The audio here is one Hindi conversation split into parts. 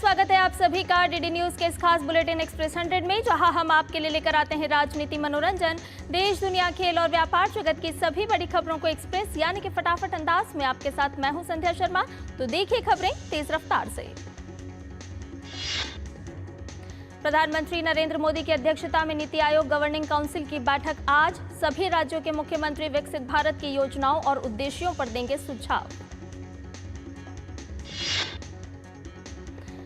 स्वागत है आप सभी का डीडी न्यूज के इस खास बुलेटिन एक्सप्रेस 100 में, जहां हम आपके लिए लेकर आते हैं राजनीति, मनोरंजन, देश दुनिया, खेल और व्यापार जगत की सभी बड़ी खबरों को एक्सप्रेस यानी कि फटाफट अंदाज में आपके साथ मैं हूं संध्या शर्मा। तो देखिए खबरें तेज रफ्तार से। प्रधानमंत्री नरेंद्र मोदी की अध्यक्षता में नीति आयोग गवर्निंग काउंसिल की बैठक आज। सभी राज्यों के मुख्यमंत्री विकसित भारत की योजनाओं और उद्देश्यों पर देंगे सुझाव।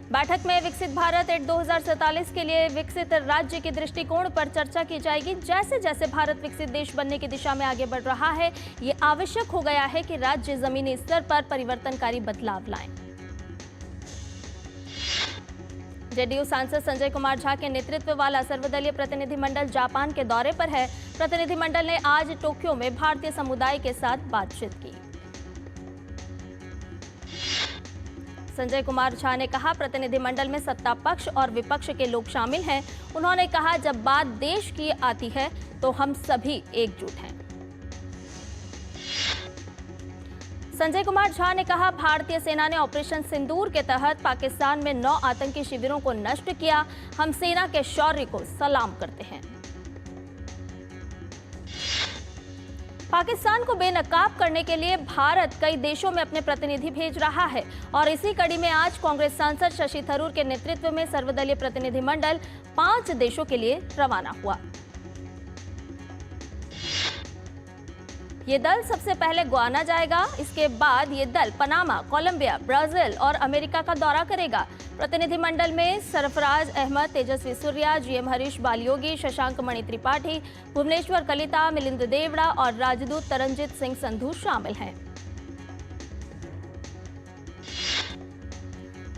बैठक में विकसित भारत एट 2047 के लिए विकसित राज्य के दृष्टिकोण पर चर्चा की जाएगी। जैसे जैसे भारत विकसित देश बनने की दिशा में आगे बढ़ रहा है, ये आवश्यक हो गया है कि राज्य जमीनी स्तर पर परिवर्तनकारी बदलाव लाएं। जेडीयू सांसद संजय कुमार झा के नेतृत्व वाला सर्वदलीय प्रतिनिधिमंडल जापान के दौरे पर है। प्रतिनिधिमंडल ने आज टोक्यो में भारतीय समुदाय के साथ बातचीत की। संजय कुमार झा ने कहा, प्रतिनिधिमंडल में सत्ता पक्ष और विपक्ष के लोग शामिल हैं। उन्होंने कहा, जब बात देश की आती है तो हम सभी एकजुट हैं। संजय कुमार झा ने कहा, भारतीय सेना ने ऑपरेशन सिंदूर के तहत पाकिस्तान में 9 आतंकी शिविरों को नष्ट किया। हम सेना के शौर्य को सलाम करते हैं। पाकिस्तान को बेनकाब करने के लिए भारत कई देशों में अपने प्रतिनिधि भेज रहा है और इसी कड़ी में आज कांग्रेस सांसद शशि थरूर के नेतृत्व में सर्वदलीय प्रतिनिधिमंडल 5 देशों के लिए रवाना हुआ। ये दल सबसे पहले गुयाना जाएगा। इसके बाद ये दल पनामा, कोलंबिया, ब्राजील और अमेरिका का दौरा करेगा। प्रतिनिधिमंडल में सरफराज अहमद, तेजस्वी सूर्या, जीएम हरीश बालयोगी, शशांक मणि त्रिपाठी, भुवनेश्वर कलिता, मिलिंद देवड़ा और राजदूत तरनजीत सिंह संधू शामिल हैं।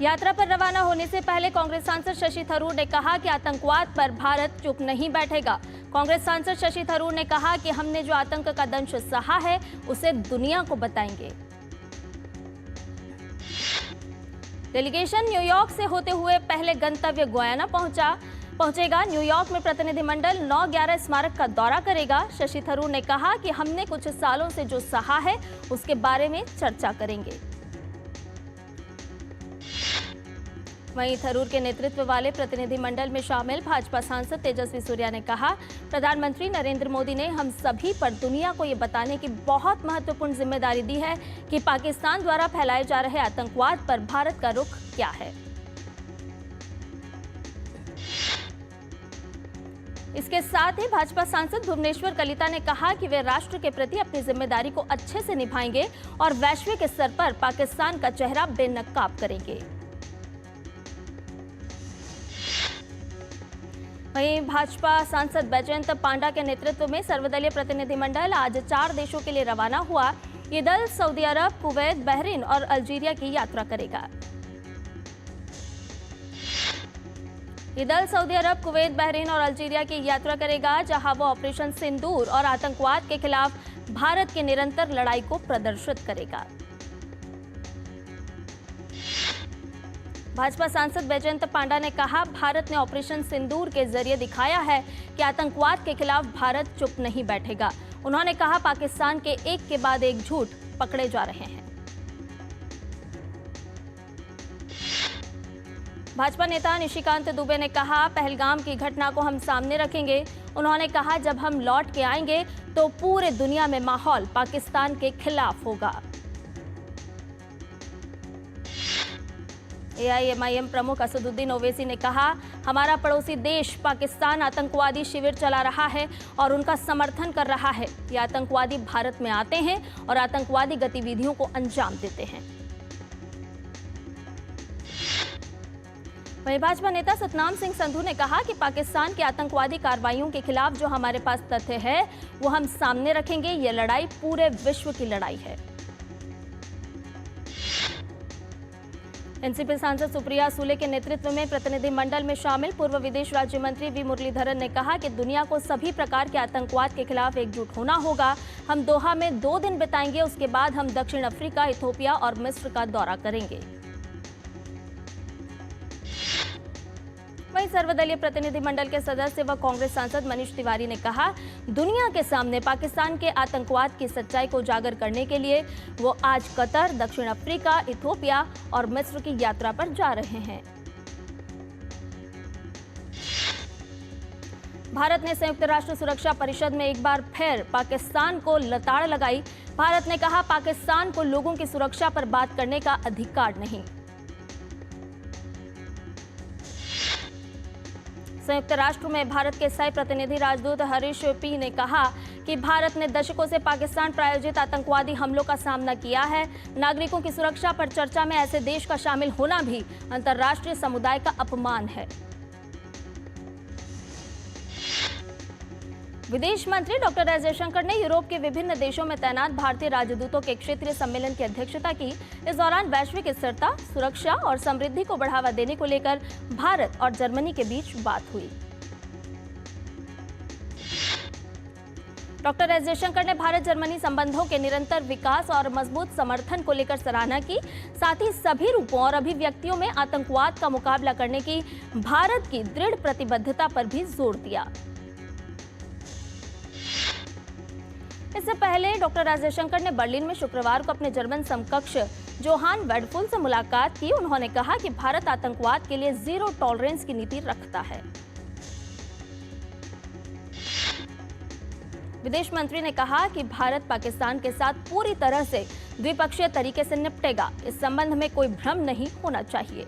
यात्रा पर रवाना होने से पहले कांग्रेस सांसद शशि थरूर ने कहा कि आतंकवाद पर भारत चुप नहीं बैठेगा। कांग्रेस सांसद शशि थरूर ने कहा कि हमने जो आतंक का दंश सहा है उसे दुनिया को बताएंगे। डेलीगेशन न्यूयॉर्क से होते हुए पहले गंतव्य गुयाना पहुंचेगा। न्यूयॉर्क में प्रतिनिधिमंडल 9/11 स्मारक का दौरा करेगा। शशि थरूर ने कहा कि हमने कुछ सालों से जो सहा है उसके बारे में चर्चा करेंगे। वहीं थरूर के नेतृत्व वाले प्रतिनिधिमंडल में शामिल भाजपा सांसद तेजस्वी सूर्या ने कहा, प्रधानमंत्री नरेंद्र मोदी ने हम सभी पर दुनिया को ये बताने की बहुत महत्वपूर्ण जिम्मेदारी दी है कि पाकिस्तान द्वारा फैलाए जा रहे आतंकवाद पर भारत का रुख क्या है। इसके साथ ही भाजपा सांसद भुवनेश्वर कलिता ने कहा कि वे राष्ट्र के प्रति अपनी जिम्मेदारी को अच्छे से निभाएंगे और वैश्विक स्तर पर पाकिस्तान का चेहरा बेनकाब करेंगे। वहीं भाजपा सांसद बैजयंत पांडा के नेतृत्व में सर्वदलीय प्रतिनिधिमंडल आज 4 देशों के लिए रवाना हुआ। ये दल सऊदी अरब, कुवैत, बहरीन और अल्जीरिया की यात्रा करेगा। ये दल सऊदी अरब, कुवैत, बहरीन और अल्जीरिया की यात्रा करेगा, जहां वो ऑपरेशन सिंदूर और आतंकवाद के खिलाफ भारत की निरंतर लड़ाई को प्रदर्शित करेगा। भाजपा सांसद बैजयंत पांडा ने कहा, भारत ने ऑपरेशन सिंदूर के जरिए दिखाया है कि आतंकवाद के खिलाफ भारत चुप नहीं बैठेगा। उन्होंने कहा, पाकिस्तान के एक के बाद एक झूठ पकड़े जा रहे हैं। भाजपा नेता निशिकांत दुबे ने कहा, पहलगाम की घटना को हम सामने रखेंगे। उन्होंने कहा, जब हम लौट के आएंगे तो पूरे दुनिया में माहौल पाकिस्तान के खिलाफ होगा। एआईएमआईएम प्रमुख असदुद्दीन ओवैसी ने कहा, हमारा पड़ोसी देश पाकिस्तान आतंकवादी शिविर चला रहा है और उनका समर्थन कर रहा है। ये आतंकवादी भारत में आते हैं और आतंकवादी गतिविधियों को अंजाम देते हैं। वहीं भाजपा नेता सतनाम सिंह संधू ने कहा कि पाकिस्तान की आतंकवादी कार्रवाइयों के खिलाफ जो हमारे पास तथ्य है वो हम सामने रखेंगे। ये लड़ाई पूरे विश्व की लड़ाई है। एनसीपी सांसद सुप्रिया सूले के नेतृत्व में प्रतिनिधिमंडल में शामिल पूर्व विदेश राज्य मंत्री वी मुरलीधरन ने कहा कि दुनिया को सभी प्रकार के आतंकवाद के खिलाफ एकजुट होना होगा। हम दोहा में 2 दिन बिताएंगे, उसके बाद हम दक्षिण अफ्रीका, इथोपिया और मिस्र का दौरा करेंगे। वहीं सर्वदलीय प्रतिनिधिमंडल के सदस्य व कांग्रेस सांसद मनीष तिवारी ने कहा, दुनिया के सामने पाकिस्तान के आतंकवाद की सच्चाई को उजागर करने के लिए वो आज कतर, दक्षिण अफ्रीका, इथोपिया और मिस्र की यात्रा पर जा रहे हैं। भारत ने संयुक्त राष्ट्र सुरक्षा परिषद में एक बार फिर पाकिस्तान को लताड़ लगाई। भारत ने कहा, पाकिस्तान को लोगों की सुरक्षा पर बात करने का अधिकार नहीं। संयुक्त राष्ट्र में भारत के स्थायी प्रतिनिधि राजदूत हरीश पी ने कहा कि भारत ने दशकों से पाकिस्तान प्रायोजित आतंकवादी हमलों का सामना किया है। नागरिकों की सुरक्षा पर चर्चा में ऐसे देश का शामिल होना भी अंतर्राष्ट्रीय समुदाय का अपमान है। विदेश मंत्री डॉक्टर एस जयशंकर ने यूरोप के विभिन्न देशों में तैनात भारतीय राजदूतों के क्षेत्रीय सम्मेलन की अध्यक्षता की। इस दौरान वैश्विक स्थिरता, सुरक्षा और समृद्धि को बढ़ावा देने को लेकर भारत और जर्मनी के बीच बात हुई। डॉक्टर एस जयशंकर ने भारत जर्मनी संबंधों के निरंतर विकास और मजबूत समर्थन को लेकर सराहना की। साथ ही सभी रूपों और अभिव्यक्तियों में आतंकवाद का मुकाबला करने की भारत की दृढ़ प्रतिबद्धता पर भी जोर दिया। इससे पहले डॉक्टर एस जयशंकर ने बर्लिन में शुक्रवार को अपने जर्मन समकक्ष जोहान वेडफुल से मुलाकात की। उन्होंने कहा कि भारत आतंकवाद के लिए जीरो टॉलरेंस की नीति रखता है। विदेश मंत्री ने कहा कि भारत पाकिस्तान के साथ पूरी तरह से द्विपक्षीय तरीके से निपटेगा। इस संबंध में कोई भ्रम नहीं होना चाहिए।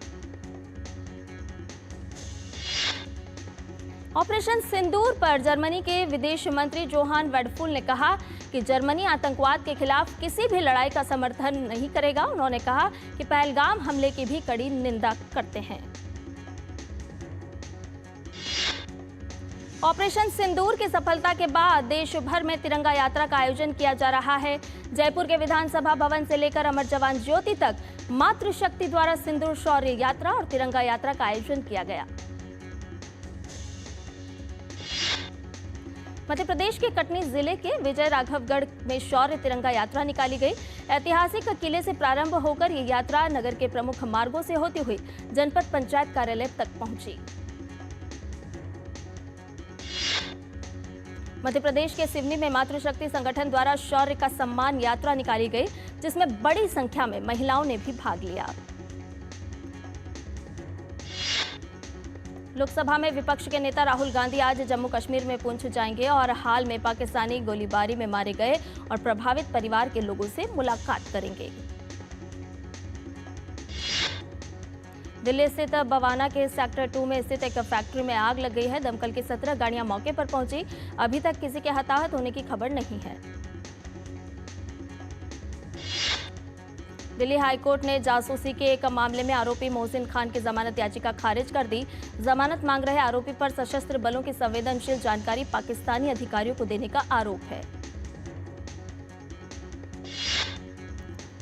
ऑपरेशन सिंदूर पर जर्मनी के विदेश मंत्री जोहान वेडफुल ने कहा कि जर्मनी आतंकवाद के खिलाफ किसी भी लड़ाई का समर्थन नहीं करेगा। उन्होंने कहा कि पहलगाम हमले की भी कड़ी निंदा करते हैं। ऑपरेशन सिंदूर की सफलता के बाद देश भर में तिरंगा यात्रा का आयोजन किया जा रहा है। जयपुर के विधानसभा भवन से लेकर अमर जवान ज्योति तक मातृशक्ति द्वारा सिंदूर शौर्य यात्रा और तिरंगा यात्रा का आयोजन किया गया। मध्य प्रदेश के कटनी जिले के विजय राघवगढ़ में शौर्य तिरंगा यात्रा निकाली गई। ऐतिहासिक किले से प्रारंभ होकर ये यात्रा नगर के प्रमुख मार्गों से होती हुई जनपद पंचायत कार्यालय तक पहुंची। मध्य प्रदेश के सिवनी में मातृशक्ति संगठन द्वारा शौर्य का सम्मान यात्रा निकाली गई, जिसमें बड़ी संख्या में महिलाओं ने भी भाग लिया। लोकसभा में विपक्ष के नेता राहुल गांधी आज जम्मू कश्मीर में पुंछ जाएंगे और हाल में पाकिस्तानी गोलीबारी में मारे गए और प्रभावित परिवार के लोगों से मुलाकात करेंगे। दिल्ली स्थित बवाना के सेक्टर 2 में स्थित एक फैक्ट्री में आग लग गई है। दमकल की 17 गाड़ियां मौके पर पहुंची। अभी तक किसी के हताहत होने की खबर नहीं है। दिल्ली हाईकोर्ट ने जासूसी के एक मामले में आरोपी मोहसिन खान की जमानत याचिका खारिज कर दी। जमानत मांग रहे आरोपी पर सशस्त्र बलों की संवेदनशील जानकारी पाकिस्तानी अधिकारियों को देने का आरोप है।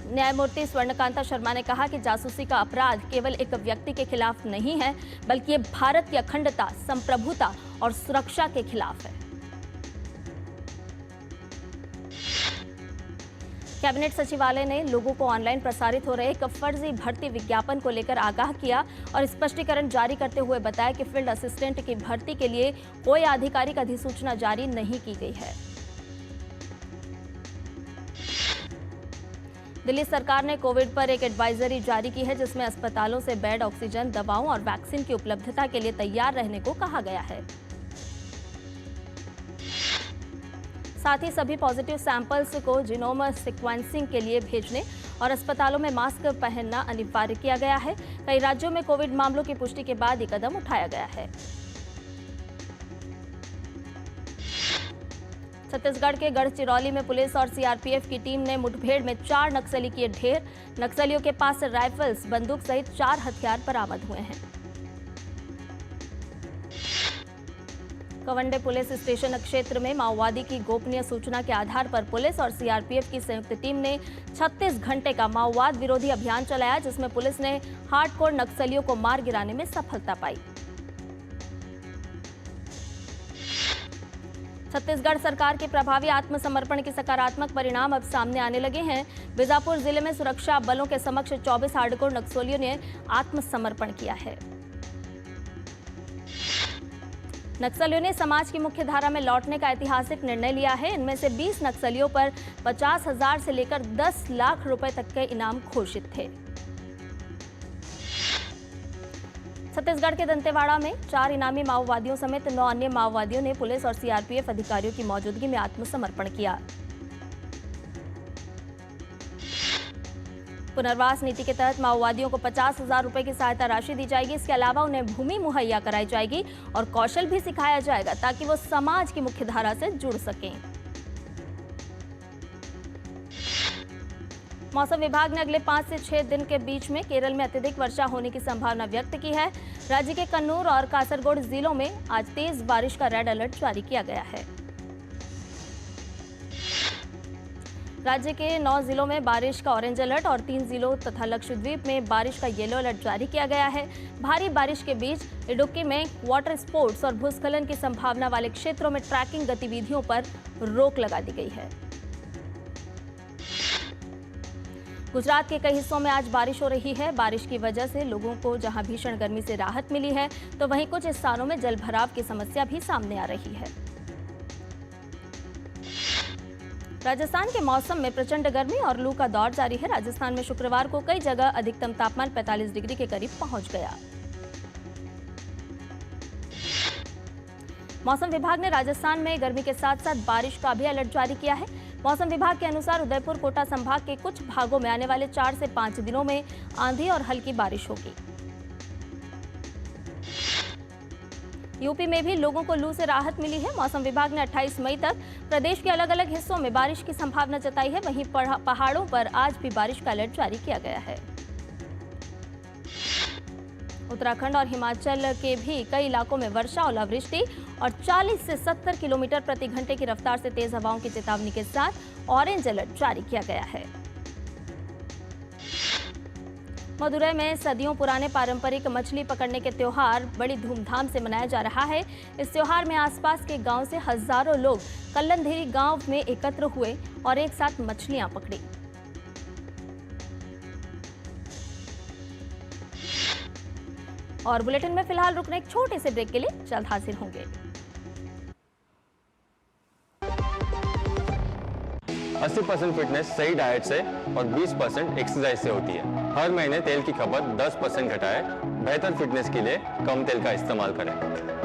न्यायमूर्ति स्वर्णकांता शर्मा ने कहा कि जासूसी का अपराध केवल एक व्यक्ति के खिलाफ नहीं है, बल्कि ये भारत की अखंडता, संप्रभुता और सुरक्षा के खिलाफ है। कैबिनेट सचिवालय ने लोगों को ऑनलाइन प्रसारित हो रहे एक फर्जी भर्ती विज्ञापन को लेकर आगाह किया और स्पष्टीकरण जारी करते हुए बताया कि फील्ड असिस्टेंट की भर्ती के लिए कोई आधिकारिक अधिसूचना जारी नहीं की गई है। दिल्ली सरकार ने कोविड पर एक एडवाइजरी जारी की है, जिसमें अस्पतालों से बेड, ऑक्सीजन, दवाओं और वैक्सीन की उपलब्धता के लिए तैयार रहने को कहा गया है। साथ ही सभी पॉजिटिव सैंपल्स को जीनोम सीक्वेंसिंग के लिए भेजने और अस्पतालों में मास्क पहनना अनिवार्य किया गया है। कई राज्यों में कोविड मामलों की पुष्टि के बाद ये कदम उठाया गया है। छत्तीसगढ़ के गढ़चिरौली में पुलिस और सीआरपीएफ की टीम ने मुठभेड़ में 4 नक्सली किए ढेर। नक्सलियों के पास से राइफल्स, बंदूक सहित 4 हथियार बरामद हुए हैं। कवंडे पुलिस स्टेशन क्षेत्र में माओवादी की गोपनीय सूचना के आधार पर पुलिस और सीआरपीएफ की संयुक्त टीम ने 36 घंटे का माओवाद विरोधी अभियान चलाया, जिसमें पुलिस ने हार्डकोर नक्सलियों को मार गिराने में सफलता पाई। छत्तीसगढ़ सरकार के प्रभावी आत्मसमर्पण के सकारात्मक परिणाम अब सामने आने लगे हैं। बीजापुर जिले में सुरक्षा बलों के समक्ष 24 हार्डकोर नक्सलियों ने आत्मसमर्पण किया है। नक्सलियों ने समाज की मुख्य धारा में लौटने का ऐतिहासिक निर्णय लिया है। इनमें से 20 नक्सलियों पर 50,000 से लेकर 10 लाख रुपए तक के इनाम घोषित थे। छत्तीसगढ़ के दंतेवाड़ा में 4 इनामी माओवादियों समेत 9 अन्य माओवादियों ने पुलिस और सीआरपीएफ अधिकारियों की मौजूदगी में आत्मसमर्पण किया। पुनर्वास नीति के तहत माओवादियों को 50,000 रुपए की सहायता राशि दी जाएगी। इसके अलावा उन्हें भूमि मुहैया कराई जाएगी और कौशल भी सिखाया जाएगा ताकि वो समाज की मुख्यधारा से जुड़ सकें। मौसम विभाग ने अगले 5 से 6 दिन के बीच में केरल में अत्यधिक वर्षा होने की संभावना व्यक्त की है। राज्य के कन्नूर और कासरगोड जिलों में आज तेज बारिश का रेड अलर्ट जारी किया गया है। राज्य के 9 जिलों में बारिश का ऑरेंज अलर्ट और 3 जिलों तथा लक्षद्वीप में बारिश का येलो अलर्ट जारी किया गया है। भारी बारिश के बीच इडुक्की में वाटर स्पोर्ट्स और भूस्खलन की संभावना वाले क्षेत्रों में ट्रैकिंग गतिविधियों पर रोक लगा दी गई है। गुजरात के कई हिस्सों में आज बारिश हो रही है। बारिश की वजह से लोगों को जहां भीषण गर्मी से राहत मिली है, तो वहीं कुछ स्थानों में जलभराव की समस्या भी सामने आ रही है। राजस्थान के मौसम में प्रचंड गर्मी और लू का दौर जारी है। राजस्थान में शुक्रवार को कई जगह अधिकतम तापमान 45 डिग्री के करीब पहुंच गया। मौसम विभाग ने राजस्थान में गर्मी के साथ साथ बारिश का भी अलर्ट जारी किया है। मौसम विभाग के अनुसार उदयपुर कोटा संभाग के कुछ भागों में आने वाले 4 से 5 दिनों में आंधी और हल्की बारिश होगी। यूपी में भी लोगों को लू से राहत मिली है। मौसम विभाग ने 28 मई तक प्रदेश के अलग अलग हिस्सों में बारिश की संभावना जताई है। वहीं पहाड़ों पर आज भी बारिश का अलर्ट जारी किया गया है। उत्तराखंड और हिमाचल के भी कई इलाकों में वर्षा, ओलावृष्टि और 40 से 70 किलोमीटर प्रति घंटे की रफ्तार से तेज हवाओं की चेतावनी के साथ ऑरेंज अलर्ट जारी किया गया है। मदुरै में सदियों पुराने पारंपरिक मछली पकड़ने के त्योहार बड़ी धूमधाम से मनाया जा रहा है। इस त्योहार में आसपास के गांव से हजारों लोग कल्लनधीरी गांव में एकत्र हुए और एक साथ मछलियां पकड़ी। और बुलेटिन में फिलहाल रुकने एक छोटे से ब्रेक के लिए जल्द हाजिर होंगे। 80% फिटनेस सही डाइट से और 20% एक्सरसाइज से होती है। हर महीने तेल की खपत 10% घटाएं। बेहतर फिटनेस के लिए कम तेल का इस्तेमाल करें,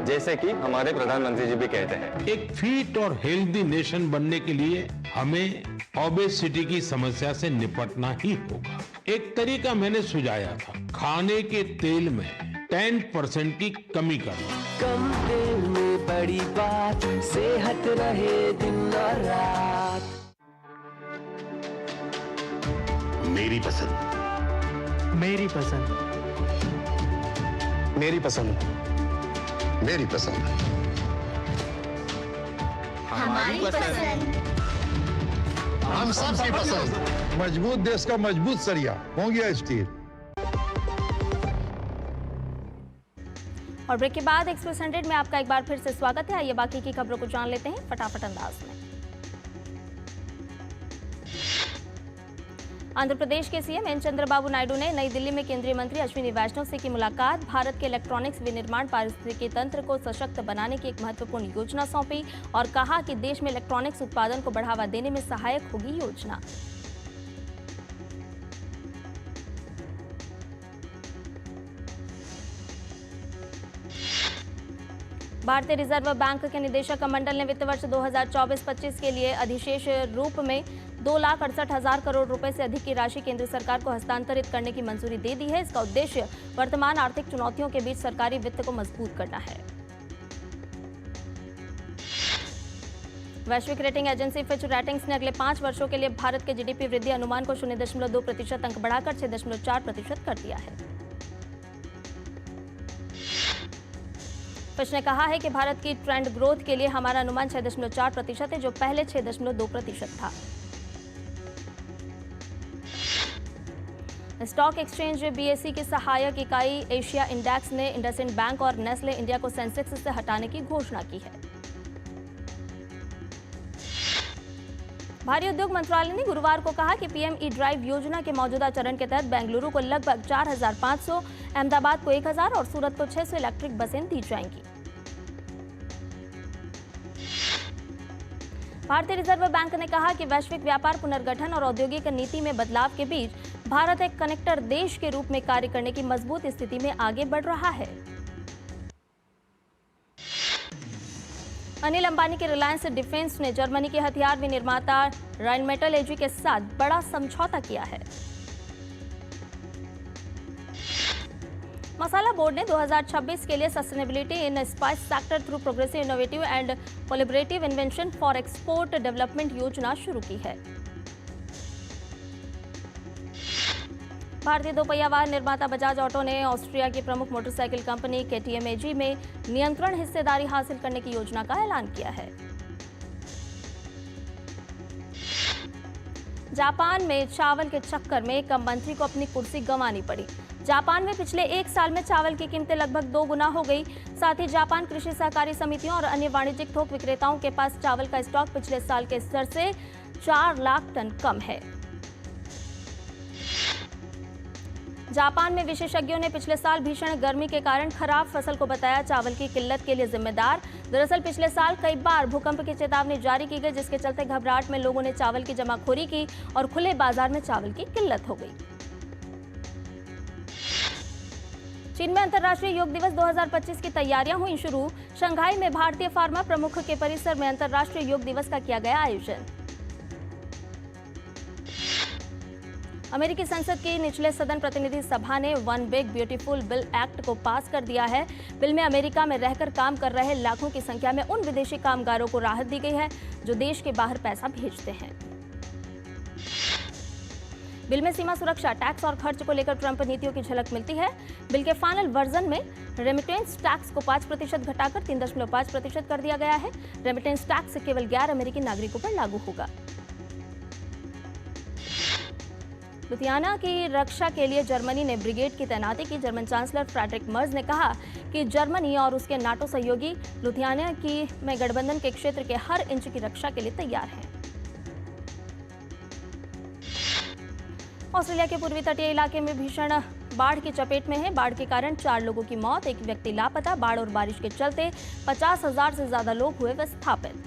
जैसे कि हमारे प्रधानमंत्री जी भी कहते हैं। एक फिट और हेल्दी नेशन बनने के लिए हमें ओबेसिटी की समस्या से निपटना ही होगा। एक तरीका मैंने सुझाया था, खाने के तेल में 10% की कमी करना। कम तेल में बड़ी बात, सेहत रहे दिन और रात। मेरी पसंद, मेरी पसंद, मेरी पसंद, मेरी पसंद, हमारी पसंद, हम सबकी पसंद। मजबूत देश का मजबूत सरिया हो गया स्टील। और ब्रेक के बाद एक्सप्रेस 100 में आपका एक बार फिर से स्वागत है। आइए बाकी की खबरों को जान लेते हैं फटाफट अंदाज में। आंध्र प्रदेश के सीएम एन चंद्रबाबू नायडू ने नई दिल्ली में केंद्रीय मंत्री अश्विनी वैष्णव से की मुलाकात। भारत के इलेक्ट्रॉनिक्स विनिर्माण पारिस्थितिकी तंत्र को सशक्त बनाने की एक महत्वपूर्ण योजना सौंपी और कहा कि देश में इलेक्ट्रॉनिक्स उत्पादन को बढ़ावा देने में सहायक होगी योजना। भारतीय रिजर्व बैंक के निदेशक मंडल ने वित्त वर्ष 2024-25 के लिए अधिशेष रूप में 2,68,000 करोड़ रुपए से अधिक की राशि केंद्र सरकार को हस्तांतरित करने की मंजूरी दे दी है। इसका उद्देश्य वर्तमान आर्थिक चुनौतियों के बीच सरकारी वित्त को मजबूत करना है। वैश्विक रेटिंग एजेंसी फिच रेटिंग्स ने अगले 5 वर्षों के लिए भारत के जीडीपी वृद्धि अनुमान को 0.2% अंक बढ़ाकर 6.4% कर दिया है। फिच ने कहा है कि भारत की ट्रेंड ग्रोथ के लिए हमारा अनुमान 6.4% है, जो पहले 6.2% था। स्टॉक एक्सचेंज बीएसई की सहायक इकाई एशिया इंडेक्स ने इंडसइंड बैंक और नेस्ले इंडिया को सेंसेक्स से हटाने की घोषणा की है। भारी उद्योग मंत्रालय ने गुरुवार को कहा कि पीएम ई ड्राइव योजना के मौजूदा चरण के तहत बेंगलुरु को लगभग 4,500, अहमदाबाद को 1,000 और सूरत को 600 इलेक्ट्रिक बसें दी जाएंगी। भारतीय रिजर्व बैंक ने कहा कि वैश्विक व्यापार पुनर्गठन और औद्योगिक नीति में बदलाव के बीच भारत एक कनेक्टर देश के रूप में कार्य करने की मजबूत स्थिति में आगे बढ़ रहा है। अनिल अंबानी की रिलायंस डिफेंस ने जर्मनी के हथियार विनिर्माता राइनमेटल एजी के साथ बड़ा समझौता किया है। मसाला बोर्ड ने 2026 के लिए sustainability in spice sector through progressive innovative and collaborative invention for export development योजना शुरू की है। भारतीय दोपहिया वाहन निर्माता बजाज ऑटो ने ऑस्ट्रिया की प्रमुख मोटरसाइकिल कंपनी केटीएम एजी में नियंत्रण हिस्सेदारी हासिल करने की योजना का ऐलान किया है। जापान में चावल के चक्कर में एक मंत्री को अपनी कुर्सी गंवानी पड़ी। जापान में पिछले एक साल में चावल की कीमतें लगभग 2 गुना हो गई। साथ ही जापान कृषि सहकारी समितियों और अन्य वाणिज्यिक थोक विक्रेताओं के पास चावल का स्टॉक पिछले साल के स्तर से 4 लाख टन कम है। जापान में विशेषज्ञों ने पिछले साल भीषण गर्मी के कारण खराब फसल को बताया चावल की किल्लत के लिए जिम्मेदार। दरअसल पिछले साल कई बार भूकंप की चेतावनी जारी की गई, जिसके चलते घबराहट में लोगों ने चावल की जमाखोरी की और खुले बाजार में चावल की किल्लत हो गई। चीन में अंतर्राष्ट्रीय योग दिवस 2025 की तैयारियां हुई शुरू। शंघाई में भारतीय फार्मा प्रमुख के परिसर में अंतर्राष्ट्रीय योग दिवस का किया गया आयोजन। अमेरिकी संसद की निचले सदन प्रतिनिधि सभा ने one big beautiful bill act को पास कर दिया है। बिल में अमेरिका में रहकर काम कर रहे लाखों की संख्या में उन विदेशी कामगारों को राहत दी गई है जो देश के बाहर पैसा भेजते हैं। बिल में सीमा सुरक्षा, टैक्स और खर्च को लेकर ट्रंप नीतियों की झलक मिलती है। बिल के फाइनल वर्जन में रेमिटेंस टैक्स को 5% घटाकर 3.5% कर दिया गया है। रेमिटेंस टैक्स केवल गैर अमेरिकी नागरिकों पर लागू होगा। लुधियाना की रक्षा के लिए जर्मनी ने ब्रिगेड की तैनाती की। जर्मन चांसलर फ्रेडरिक मर्ज ने कहा कि जर्मनी और उसके नाटो सहयोगी लुधियाना में गठबंधन के क्षेत्र के हर इंच की रक्षा के लिए तैयार हैं। ऑस्ट्रेलिया के पूर्वी तटीय इलाके में भीषण बाढ़ की चपेट में है। बाढ़ के कारण 4 लोगों की मौत, एक व्यक्ति लापता। बाढ़ और बारिश के चलते 50,000 से ज्यादा लोग हुए विस्थापित।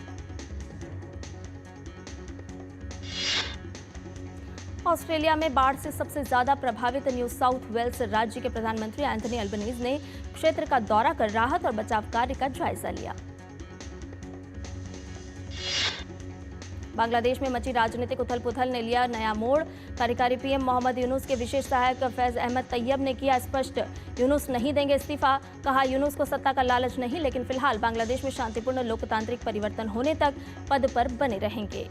ऑस्ट्रेलिया में बाढ़ से सबसे ज्यादा प्रभावित न्यू साउथ वेल्स राज्य के प्रधानमंत्री एंथनी अल्बनीज ने क्षेत्र का दौरा कर राहत और बचाव कार्य का जायजा लिया। बांग्लादेश में मची राजनीतिक उथल-पुथल ने लिया नया मोड़। कार्यकारी पीएम मोहम्मद यूनुस के विशेष सहायक फैज अहमद तैयब ने किया स्पष्ट, यूनुस नहीं देंगे इस्तीफा। कहा, यूनुस को सत्ता का लालच नहीं, लेकिन फिलहाल बांग्लादेश में शांतिपूर्ण लोकतांत्रिक परिवर्तन होने तक पद पर बने रहेंगे।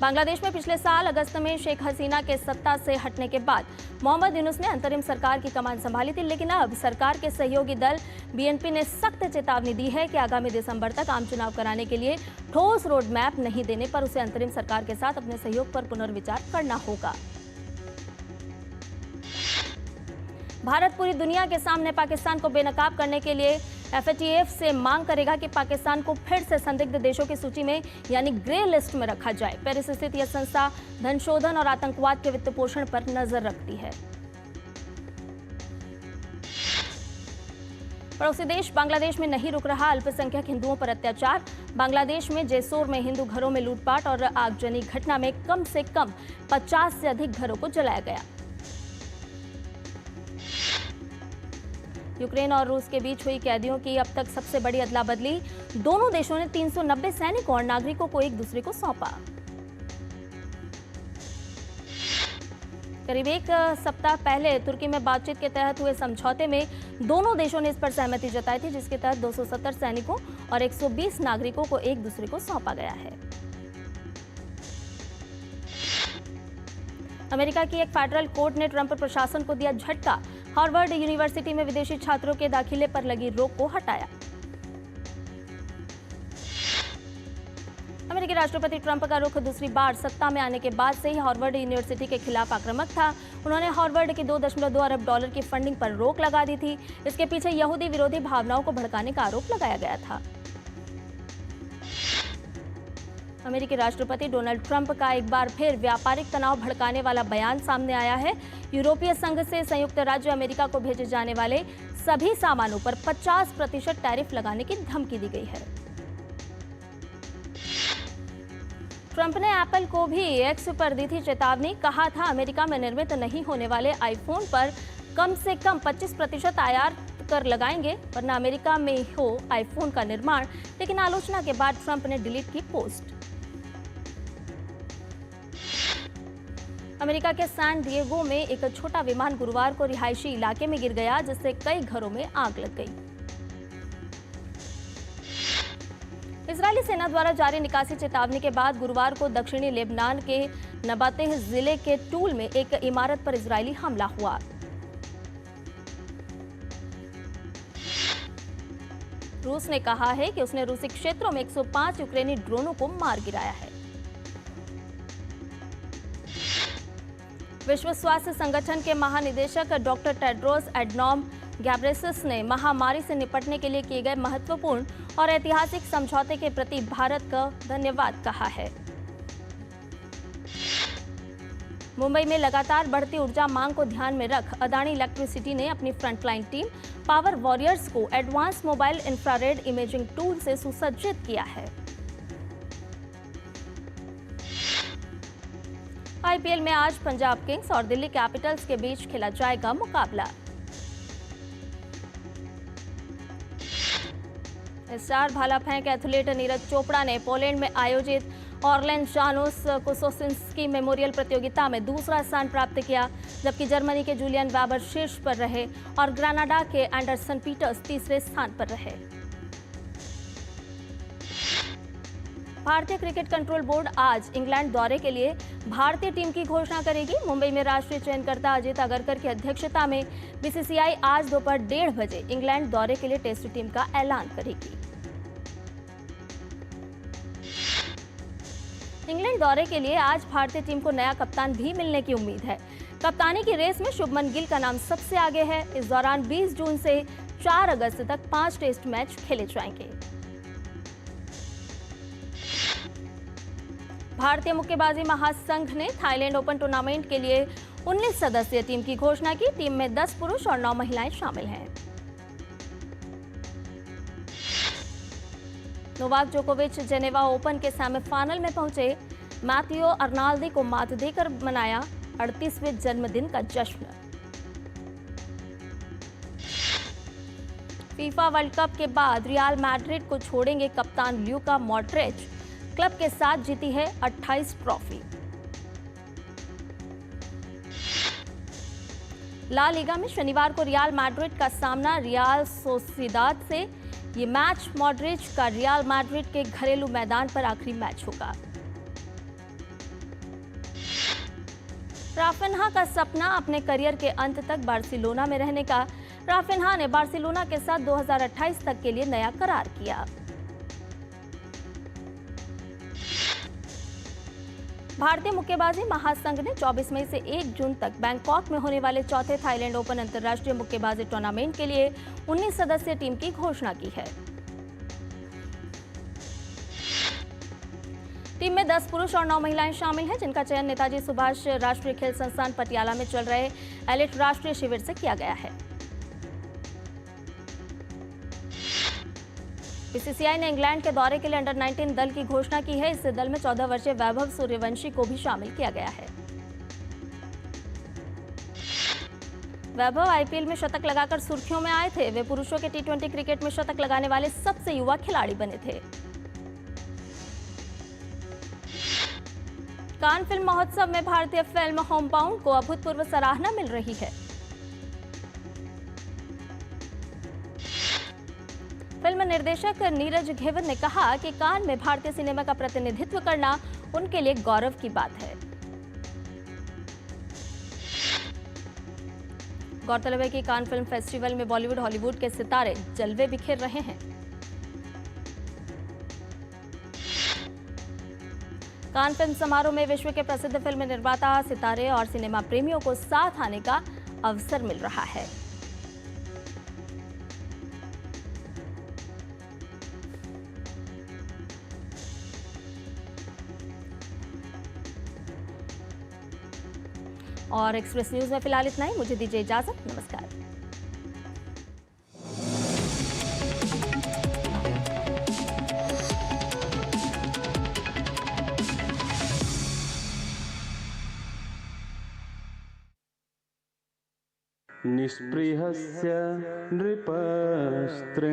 बांग्लादेश में पिछले साल अगस्त में शेख हसीना के सत्ता से हटने के बाद मोहम्मद यूनुस ने अंतरिम सरकार की कमान संभाली थी, लेकिन अब सरकार के सहयोगी दल बीएनपी ने सख्त चेतावनी दी है कि आगामी दिसंबर तक आम चुनाव कराने के लिए ठोस रोड मैप नहीं देने पर उसे अंतरिम सरकार के साथ अपने सहयोग पर पुनर्विचार करना होगा। भारत पूरी दुनिया के सामने पाकिस्तान को बेनकाब करने के लिए FATF से मांग करेगा कि पाकिस्तान को फिर से संदिग्ध देशों की सूची में यानी ग्रे लिस्ट में रखा जाए। पेरिस स्थित यह संस्था धन शोधन और आतंकवाद के वित्त पोषण पर नजर रखती है। पड़ोसी देश बांग्लादेश में नहीं रुक रहा अल्पसंख्यक हिंदुओं पर अत्याचार। बांग्लादेश में जेसोर में हिंदू घरों में लूटपाट और आगजनी घटना में कम से कम 50 से अधिक घरों को जलाया गया। यूक्रेन और रूस के बीच हुई कैदियों की अब तक सबसे बड़ी अदला बदली। दोनों देशों ने 390 सैनिकों और नागरिकों को एक दूसरे को सौंपा। करीब एक सप्ताह पहले तुर्की में बातचीत के तहत हुए समझौते में दोनों देशों ने इस पर सहमति जताई थी, जिसके तहत 270 सैनिकों और 120 नागरिकों को एक दूसरे को सौंपा गया है। अमेरिका की एक फेडरल कोर्ट ने ट्रंप प्रशासन को दिया झटका। हार्वर्ड यूनिवर्सिटी में विदेशी छात्रों के दाखिले पर लगी रोक को हटाया। अमेरिकी राष्ट्रपति ट्रंप का रुख दूसरी बार सत्ता में आने के बाद से ही हार्वर्ड यूनिवर्सिटी के खिलाफ आक्रामक था। उन्होंने हार्वर्ड की $2.2 अरब की फंडिंग पर रोक लगा दी थी। इसके पीछे यहूदी विरोधी भावनाओं को भड़काने का आरोप लगाया गया था। अमेरिकी राष्ट्रपति डोनाल्ड ट्रंप का एक बार फिर व्यापारिक तनाव भड़काने वाला बयान सामने आया है। यूरोपीय संघ से संयुक्त राज्य अमेरिका को भेजे जाने वाले सभी सामानों पर 50% टैरिफ लगाने की धमकी दी गई है। ट्रंप ने एप्पल को भी एक्स पर दी थी चेतावनी। कहा था, अमेरिका में निर्मित नहीं होने वाले आईफोन पर कम से कम 25% आयात कर लगाएंगे वरना अमेरिका में हो आईफोन का निर्माण, लेकिन आलोचना के बाद ट्रंप ने डिलीट की पोस्ट। अमेरिका के सैन डिएगो में एक छोटा विमान गुरुवार को रिहायशी इलाके में गिर गया, जिससे कई घरों में आग लग गई। इजरायली सेना द्वारा जारी निकासी चेतावनी के बाद गुरुवार को दक्षिणी लेबनान के नबातेह जिले के टूल में एक इमारत पर इजरायली हमला हुआ। रूस ने कहा है कि उसने रूसी क्षेत्रों में 105 यूक्रेनी ड्रोनों को मार गिराया है। विश्व स्वास्थ्य संगठन के महानिदेशक डॉक्टर टेड्रोस एडनॉम गैब्रेसस ने महामारी से निपटने के लिए किए गए महत्वपूर्ण और ऐतिहासिक समझौते के प्रति भारत का धन्यवाद कहा है। मुंबई में लगातार बढ़ती ऊर्जा मांग को ध्यान में रख अदानी इलेक्ट्रिसिटी ने अपनी फ्रंटलाइन टीम पावर वॉरियर्स को advance mobile infrared imaging tool से सुसज्जित किया है। आईपीएल में आज पंजाब किंग्स और दिल्ली कैपिटल्स के बीच खेला जाएगा मुकाबला। स्टार भाला फेंक एथलीट नीरज चोपड़ा ने पोलैंड में आयोजित ऑर्लेन जानुस कुसोसिंस्की मेमोरियल प्रतियोगिता में दूसरा स्थान प्राप्त किया, जबकि जर्मनी के जूलियन वेबर शीर्ष पर रहे और ग्रेनाडा के एंडरसन पीटर्स तीसरे स्थान पर रहे। भारतीय क्रिकेट कंट्रोल बोर्ड आज इंग्लैंड दौरे के लिए भारतीय टीम की घोषणा करेगी। मुंबई में राष्ट्रीय चयनकर्ता अजित अगरकर की अध्यक्षता में बीसीसीआई आज दोपहर 1:30 बजे इंग्लैंड दौरे के लिए टेस्ट टीम का ऐलान करेगी। इंग्लैंड दौरे के लिए आज भारतीय टीम को नया कप्तान भी मिलने की उम्मीद है। कप्तानी की रेस में शुभमन गिल का नाम सबसे आगे है। इस दौरान 20 जून से 4 अगस्त तक 5 टेस्ट मैच खेले जाएंगे। भारतीय मुक्केबाजी महासंघ ने थाईलैंड ओपन टूर्नामेंट के लिए 19 सदस्यीय टीम की घोषणा की। टीम में 10 पुरुष और 9 महिलाएं शामिल हैं। नोवाक जोकोविच जेनेवा ओपन के सेमीफाइनल में पहुंचे। मैथियो अर्नाल्डी को मात देकर मनाया 38वें जन्मदिन का जश्न। फीफा वर्ल्ड कप के बाद रियल मैड्रिड को छोड़ेंगे कप्तान ल्यूका मॉड्रिच। क्लब के साथ जीती है 28 ट्रॉफी। ला लीगा में शनिवार को रियल मैड्रिड का सामना रियल सोसिदाद से। ये मैच मॉड्रिच का रियल मैड्रिड के घरेलू मैदान पर आखिरी मैच होगा। राफिन्हा का सपना अपने करियर के अंत तक बार्सिलोना में रहने का। राफिन्हा ने बार्सिलोना के साथ 2028 तक के लिए नया करार किया। भारतीय मुक्केबाजी महासंघ ने 24 मई से 1 जून तक बैंकॉक में होने वाले चौथे थाईलैंड ओपन अंतर्राष्ट्रीय मुक्केबाजी टूर्नामेंट के लिए 19 सदस्यीय टीम की घोषणा की है। टीम में 10 पुरुष और 9 महिलाएं शामिल हैं, जिनका चयन नेताजी सुभाष राष्ट्रीय खेल संस्थान पटियाला में चल रहे एलिट राष्ट्रीय शिविर से किया गया है। बीसीसीआई ने इंग्लैंड के दौरे के लिए अंडर 19 दल की घोषणा की है। इस दल में 14 वर्षीय वैभव सूर्यवंशी को भी शामिल किया गया है। वैभव आईपीएल में शतक लगाकर सुर्खियों में आए थे। वे पुरुषों के टी20 क्रिकेट में शतक लगाने वाले सबसे युवा खिलाड़ी बने थे। कान फिल्म महोत्सव में भारतीय फिल्म होमबाउंड को अभूतपूर्व सराहना मिल रही है। फिल्म निर्देशक नीरज घेवर ने कहा कि कान में भारतीय सिनेमा का प्रतिनिधित्व करना उनके लिए गौरव की बात है। गौरतलब है कि कान फिल्म फेस्टिवल में बॉलीवुड हॉलीवुड के सितारे जलवे बिखेर रहे हैं। कान फिल्म समारोह में विश्व के प्रसिद्ध फिल्म निर्माता, सितारे और सिनेमा प्रेमियों को साथ आने का अवसर मिल रहा है। और एक्सप्रेस न्यूज में फिलहाल इतना ही। मुझे दीजिए इजाजत। नमस्कार। निःस्पृहस्य नृपस्त्रिं